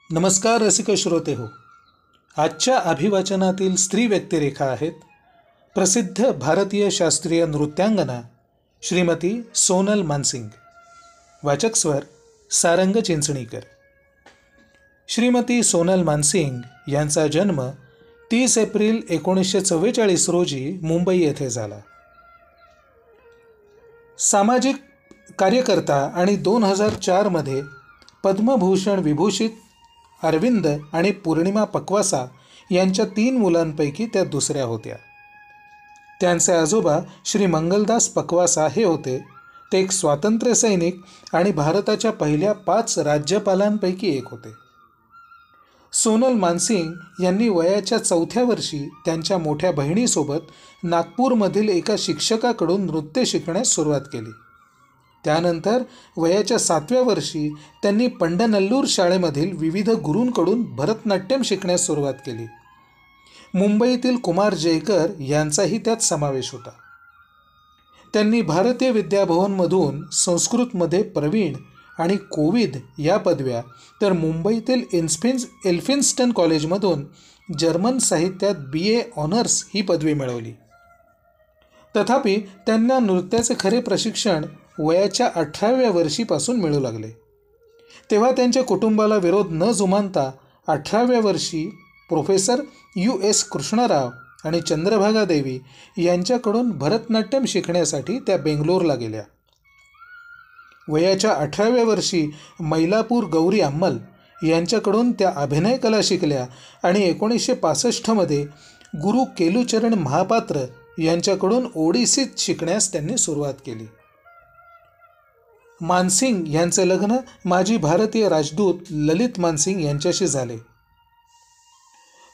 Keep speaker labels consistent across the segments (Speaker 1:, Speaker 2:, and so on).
Speaker 1: नमस्कार रसिक श्रोते हो. आजच्या अभिवाचनातील स्त्री व्यक्तिरेखा आहेत प्रसिद्ध भारतीय शास्त्रीय नृत्यांगना श्रीमती सोनल मानसिंग. वाचक स्वर सारंग चिंचणीकर. श्रीमती सोनल मानसिंग यांचा जन्म 30 एप्रिल 1944 रोजी मुंबई येथे झाला. सामाजिक कार्यकर्ता आणि 2004 पद्मभूषण विभूषित अरविंद आणि पूर्णिमा पक्वासा यांच्या 3 मुलांपैकी त्या दुसऱ्या होत्या. त्यांचे आजोबा श्री मंगलदास पक्वासा हे होते. ते एक स्वातंत्र्य सैनिक आणि भारताच्या पहिल्या 5 राज्यपालांपैकी एक होते. सोनल मानसिंग यांनी वयाच्या 4थ्या वर्षी त्यांच्या मोठ्या बहिणीसोबत नागपूरमधील एका शिक्षकाकडून नृत्य शिकण्यास सुरुवात केली. त्यानंतर वयाच्या 7व्या वर्षी त्यांनी पंढनल्लूर शाळेमधील विविध गुरूंकडून भरतनाट्यम शिकण्यास सुरुवात केली. मुंबईतील कुमार जयकर यांचाही त्यात समावेश होता. त्यांनी भारतीय विद्याभवनमधून संस्कृतमध्ये प्रवीण आणि कोविद या पदव्या, तर मुंबईतील एल्फिन्स्टन कॉलेजमधून जर्मन साहित्यात BA ऑनर्स ही पदवी मिळवली. तथापि त्यांना नृत्याचे खरे प्रशिक्षण वयाच्या 18व्या वर्षीपासून मिळू लागले. तेव्हा त्यांच्या कुटुंबाला विरोध न जुमानता 18व्या वर्षी प्रोफेसर US कृष्णराव आणि चंद्रभागा देवी यांच्याकडून भरतनाट्यम शिकण्यासाठी त्या बेंगलोरला गेल्या. वयाच्या 18व्या वर्षी मैलापूर गौरी अम्मल यांच्याकडून त्या अभिनय कला शिकल्या आणि 1965 गुरु केलुचरण महापात्र यांच्याकडून ओडिसीत शिकण्यास त्यांनी सुरुवात केली. मानसिंग यांचे लग्न माजी भारतीय राजदूत ललित मानसिंग यांच्याशी झाले.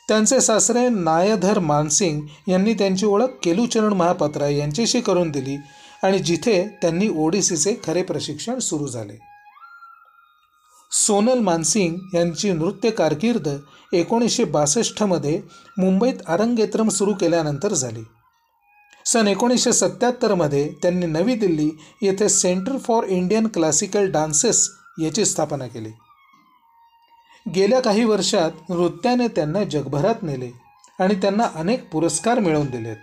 Speaker 1: त्यांचे सासरे नायधर मानसिंग यांनी त्यांची ओळख केलुचरण महापात्रा यांच्याशी करून दिली आणि जिथे त्यांनी ओडिसीचे खरे प्रशिक्षण सुरू झाले. सोनल मानसिंग यांची नृत्य कारकीर्द 1962 मुंबईत अरंगेत्रम सुरू केल्यानंतर झाली. सन 1977 त्यांनी नवी दिल्ली येथे centre for Indian classical dances याची स्थापना केली. गेल्या काही वर्षात नृत्याने त्यांना जगभरात नेले आणि त्यांना अनेक पुरस्कार मिळवून दिलेत,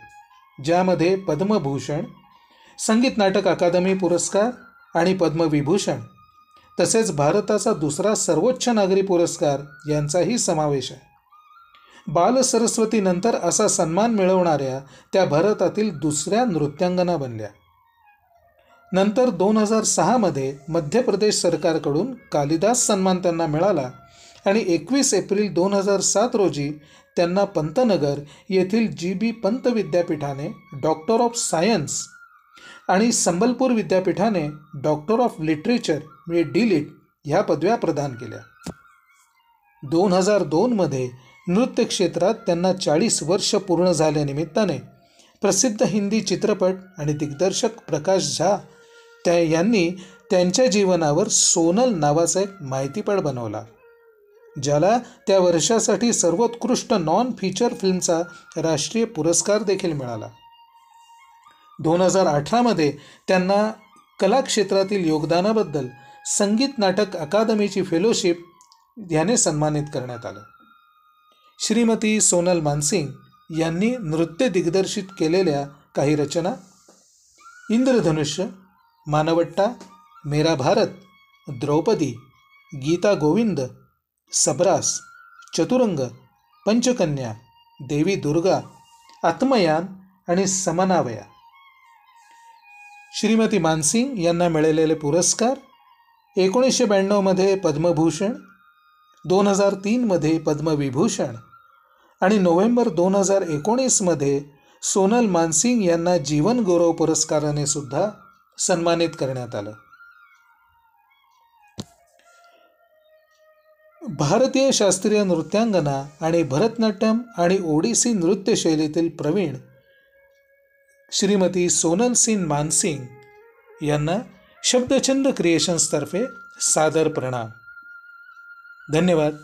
Speaker 1: ज्यामध्ये पद्मभूषण, संगीत नाटक अकादमी पुरस्कार आणि पद्मविभूषण तसेच भारताचा दुसरा सर्वोच्च नागरी पुरस्कार यांचाही समावेश आहे. बाल सरस्वती नंतर असा सन्मान मिळवणाऱ्या त्या भारतातील दुसऱ्या नृत्यांगना बनल्या. नंतर 2006 मध्य प्रदेश सरकारकडून कालिदास सन्मान त्यांना मिळाला आणि 21 एप्रिल 2007 रोजी त्यांना पंतनगर येथील GB पंत विद्यापीठाने डॉक्टर ऑफ सायन्स आणि संबलपूर विद्यापीठाने डॉक्टर ऑफ लिटरेचर DLit ह्या पदव्या प्रदान केल्या. 2002 नृत्य क्षेत्रात त्यांना 40 वर्ष पूर्ण झाल्यानिमित्ताने प्रसिद्ध हिंदी चित्रपट आणि दिग्दर्शक प्रकाश झा यांनी त्यांच्या जीवनावर सोनल नावाचा एक माहितीपट बनवला, ज्याला त्या वर्षासाठी सर्वोत्कृष्ट नॉन फीचर फिल्मचा राष्ट्रीय पुरस्कार देखील मिळाला. 2018 त्यांना कला क्षेत्रातील योगदानाबद्दल संगीत नाटक अकादमीची फेलोशिप याने सन्मानित करण्यात आलं. श्रीमती सोनल मानसिंग यांनी नृत्य दिग्दर्शित केलेल्या काही रचना इंद्रधनुष्य, मानवट्टा, मेरा भारत, द्रौपदी, गीता गोविंद, सबरास, चतुरंग, पंचकन्या, देवी दुर्गा, आत्मयान आणि समनावया. श्रीमती मानसिंग यांना मिळालेले पुरस्कार: 1992 पद्मभूषण, 2003 पद्मविभूषण आणि नोव्हेंबर 2019 सोनल मानसिंग यांना जीवन गौरव पुरस्काराने सुद्धा सन्मानित करण्यात आलं. भारतीय शास्त्रीय नृत्यांगना आणि भरतनाट्यम आणि ओडिसी नृत्य शैलीतील प्रवीण श्रीमती सोनल सिंग मानसिंग यांना शब्दछंद क्रिएशन्सतर्फे सादर प्रणाम. धन्यवाद.